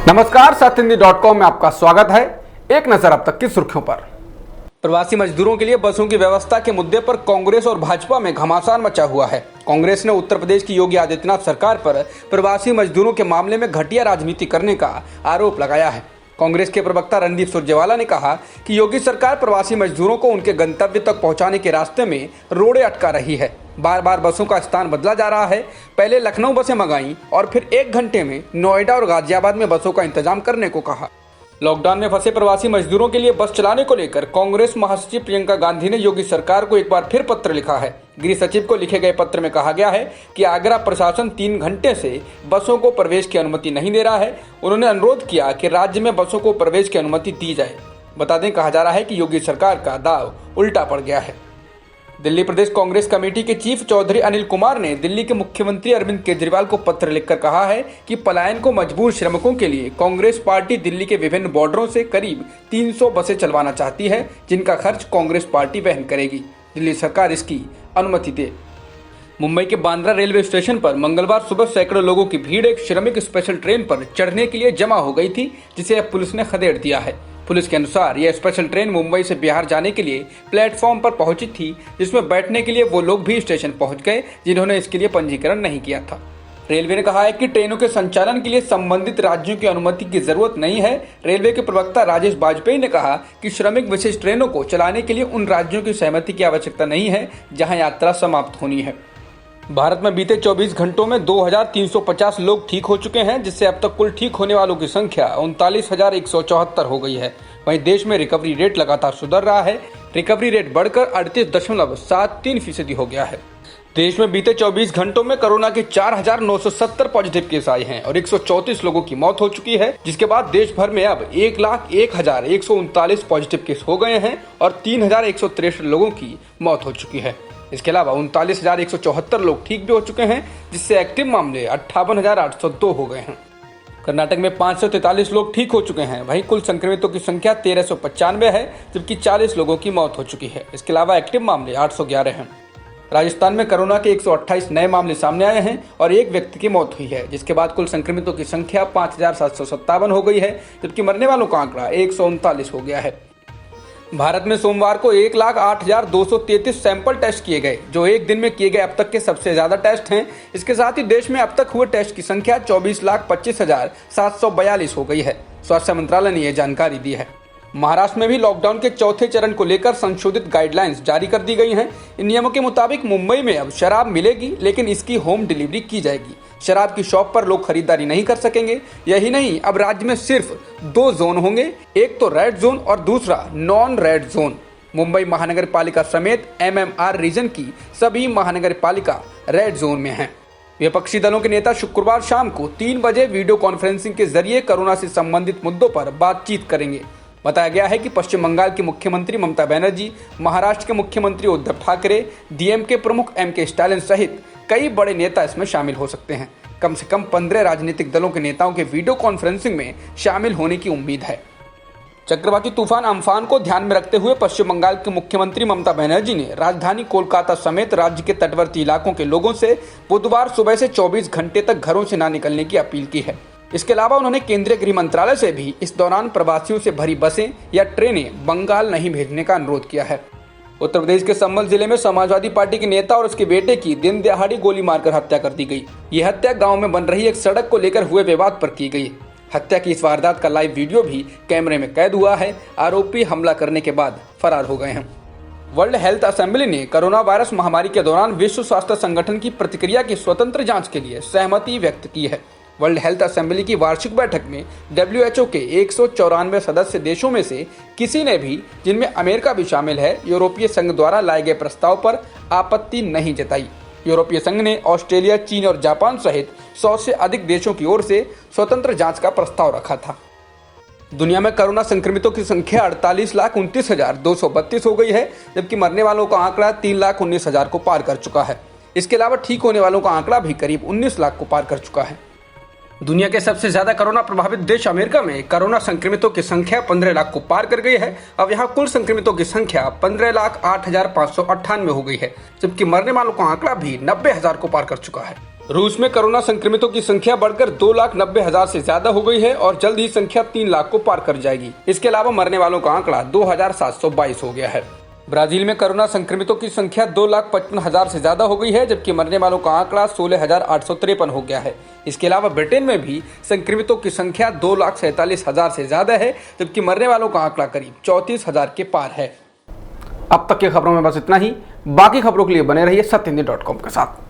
नमस्कार, सत्यहिंदी.com में आपका स्वागत है। एक नजर अब तक की सुर्खियों पर। प्रवासी मजदूरों के लिए बसों की व्यवस्था के मुद्दे पर कांग्रेस और भाजपा में घमासान मचा हुआ है। कांग्रेस ने उत्तर प्रदेश की योगी आदित्यनाथ सरकार पर प्रवासी मजदूरों के मामले में घटिया राजनीति करने का आरोप लगाया है। कांग्रेस के प्रवक्ता रणदीप सुरजेवाला ने कहा कि योगी सरकार प्रवासी मजदूरों को उनके गंतव्य तक पहुंचाने के रास्ते में रोड़े अटका रही है। बार बार बसों का स्थान बदला जा रहा है। पहले लखनऊ बसें मंगाई और फिर 1 घंटे में नोएडा और गाजियाबाद में बसों का इंतजाम करने को कहा। लॉकडाउन में फंसे प्रवासी मजदूरों के लिए बस चलाने को लेकर कांग्रेस महासचिव प्रियंका गांधी ने योगी सरकार को एक बार फिर पत्र लिखा है। गृह सचिव को लिखे गए पत्र में कहा गया है कि आगरा प्रशासन 3 घंटे से बसों को प्रवेश की अनुमति नहीं दे रहा है। उन्होंने अनुरोध किया कि राज्य में बसों को प्रवेश की अनुमति दी जाए। बता दें, कहा जा रहा है कि योगी सरकार का दाव उल्टा पड़ गया है। दिल्ली प्रदेश कांग्रेस कमेटी के चीफ चौधरी अनिल कुमार ने दिल्ली के मुख्यमंत्री अरविंद केजरीवाल को पत्र लिखकर कहा है कि पलायन को मजबूर श्रमिकों के लिए कांग्रेस पार्टी दिल्ली के विभिन्न बॉर्डरों से करीब 300 बसें चलवाना चाहती है, जिनका खर्च कांग्रेस पार्टी वहन करेगी। दिल्ली सरकार इसकी अनुमति दे। मुंबई के बांद्रा रेलवे स्टेशन पर मंगलवार सुबह सैकड़ों लोगों की भीड़ एक श्रमिक स्पेशल ट्रेन पर चढ़ने के लिए जमा हो गई थी, जिसे अब पुलिस ने खदेड़ दिया है। पुलिस के अनुसार यह स्पेशल ट्रेन मुंबई से बिहार जाने के लिए प्लेटफॉर्म पर पहुंची थी, जिसमें बैठने के लिए वो लोग भी स्टेशन पहुंच गए जिन्होंने इसके लिए पंजीकरण नहीं किया था। रेलवे ने कहा है कि ट्रेनों के संचालन के लिए संबंधित राज्यों की अनुमति की जरूरत नहीं है। रेलवे के प्रवक्ता राजेश बाजपेयी ने कहा कि श्रमिक विशेष ट्रेनों को चलाने के लिए उन राज्यों की सहमति की आवश्यकता नहीं है जहां यात्रा समाप्त होनी है। भारत में बीते 24 घंटों में 2350 लोग ठीक हो चुके हैं, जिससे अब तक कुल ठीक होने वालों की संख्या 39,174 हो गई है। वहीं देश में रिकवरी रेट लगातार सुधर रहा है। रिकवरी रेट बढ़कर 38.73% हो गया है। देश में बीते 24 घंटों में कोरोना के 4,970 पॉजिटिव केस आए हैं और 134 लोगों की मौत हो चुकी है, जिसके बाद देश भर में अब 1,01,139 पॉजिटिव केस हो गए हैं और 3,163 लोगों की मौत हो चुकी है। इसके अलावा 39,174 लोग ठीक भी हो चुके हैं, जिससे एक्टिव मामले 58,802 हो गए हैं। कर्नाटक में 543 लोग ठीक हो चुके हैं। वहीं कुल संक्रमितों की संख्या 1395 है, जबकि 40 लोगों की मौत हो चुकी है। इसके अलावा एक्टिव मामले 811 हैं। राजस्थान में कोरोना के 128 नए मामले सामने आए हैं और 1 व्यक्ति की मौत हुई है, जिसके बाद कुल संक्रमितों की संख्या 5,757 हो गई है, जबकि मरने वालों का आंकड़ा 139 हो गया है। भारत में सोमवार को 1,08,233 सैंपल टेस्ट किए गए, जो एक दिन में किए गए अब तक के सबसे ज्यादा टेस्ट हैं। इसके साथ ही देश में अब तक हुए टेस्ट की संख्या 24,25,742 हो गई है। स्वास्थ्य मंत्रालय ने यह जानकारी दी है। महाराष्ट्र में भी लॉकडाउन के चौथे चरण को लेकर संशोधित गाइडलाइंस जारी कर दी गई हैं। इन नियमों के मुताबिक मुंबई में अब शराब मिलेगी, लेकिन इसकी होम डिलीवरी की जाएगी। शराब की शॉप पर लोग खरीदारी नहीं कर सकेंगे। यही नहीं, अब राज्य में सिर्फ 2 जोन होंगे, एक तो रेड जोन और दूसरा नॉन रेड जोन। मुंबई महानगर पालिका समेत MMR रीजन की सभी महानगर पालिका रेड जोन में हैं। विपक्षी दलों के नेता शुक्रवार शाम को 3 बजे वीडियो कॉन्फ्रेंसिंग के जरिए कोरोना से संबंधित मुद्दों पर बातचीत करेंगे। बताया गया है कि पश्चिम बंगाल की मुख्यमंत्री ममता बनर्जी, महाराष्ट्र के मुख्यमंत्री उद्धव ठाकरे, DMK प्रमुख MK स्टालिन सहित कई बड़े नेता इसमें शामिल हो सकते हैं। कम से कम 15 राजनीतिक दलों के नेताओं के वीडियो कॉन्फ्रेंसिंग में शामिल होने की उम्मीद है। चक्रवाती तूफान अम्फान को ध्यान में रखते हुए पश्चिम बंगाल की मुख्यमंत्री ममता बनर्जी ने राजधानी कोलकाता समेत राज्य के तटवर्ती इलाकों के लोगों से बुधवार सुबह से 24 घंटे तक घरों से न निकलने की अपील की है। इसके अलावा उन्होंने केंद्रीय गृह मंत्रालय से भी इस दौरान प्रवासियों से भरी बसें या ट्रेनें बंगाल नहीं भेजने का अनुरोध किया है। उत्तर प्रदेश के संभल जिले में समाजवादी पार्टी के नेता और उसके बेटे की दिन दिहाड़ी गोली मारकर हत्या कर दी गई। यह हत्या गांव में बन रही एक सड़क को लेकर हुए विवाद पर की गई। हत्या की इस वारदात का लाइव वीडियो भी कैमरे में कैद हुआ है। आरोपी हमला करने के बाद फरार हो गए हैं। वर्ल्ड हेल्थ असेंबली ने कोरोना वायरस महामारी के दौरान विश्व स्वास्थ्य संगठन की प्रतिक्रिया की स्वतंत्र जांच के लिए सहमति व्यक्त की है। वर्ल्ड हेल्थ असेंबली की वार्षिक बैठक में WHO के 194 सदस्य देशों में से किसी ने भी, जिनमें अमेरिका भी शामिल है, यूरोपीय संघ द्वारा लाए गए प्रस्ताव पर आपत्ति नहीं जताई। यूरोपीय संघ ने ऑस्ट्रेलिया, चीन और जापान सहित 100 से अधिक देशों की ओर से स्वतंत्र जांच का प्रस्ताव रखा था। दुनिया में कोरोना संक्रमितों की संख्या 48,29,232 हो गई है, जबकि मरने वालों का आंकड़ा 3,19,000 को पार कर चुका है। इसके अलावा ठीक होने वालों का आंकड़ा भी करीब 19 लाख को पार कर चुका है। दुनिया के सबसे ज्यादा कोरोना प्रभावित देश अमेरिका में कोरोना संक्रमितों की संख्या 15 लाख को पार कर गई है। अब यहाँ कुल संक्रमितों की संख्या 15,08,598 हो गई है, जबकि मरने वालों का आंकड़ा भी 90,000 को पार कर चुका है। रूस में कोरोना संक्रमितों की संख्या बढ़कर 2,90,000 से ज्यादा हो गई है और जल्द ही संख्या 3 लाख को पार कर जाएगी। इसके अलावा मरने वालों का आंकड़ा 2,722 हो गया है। ब्राजील में कोरोना संक्रमितों की संख्या 2,55,000 से ज्यादा हो गई है, जबकि मरने वालों का आंकड़ा 16,853 हो गया है। इसके अलावा ब्रिटेन में भी संक्रमितों की संख्या 2,47,000 से ज्यादा है, जबकि मरने वालों का आंकड़ा करीब 34,000 के पार है। अब तक की खबरों में बस इतना ही। बाकी खबरों के लिए बने रहिए सत्यहिंदी.com के साथ।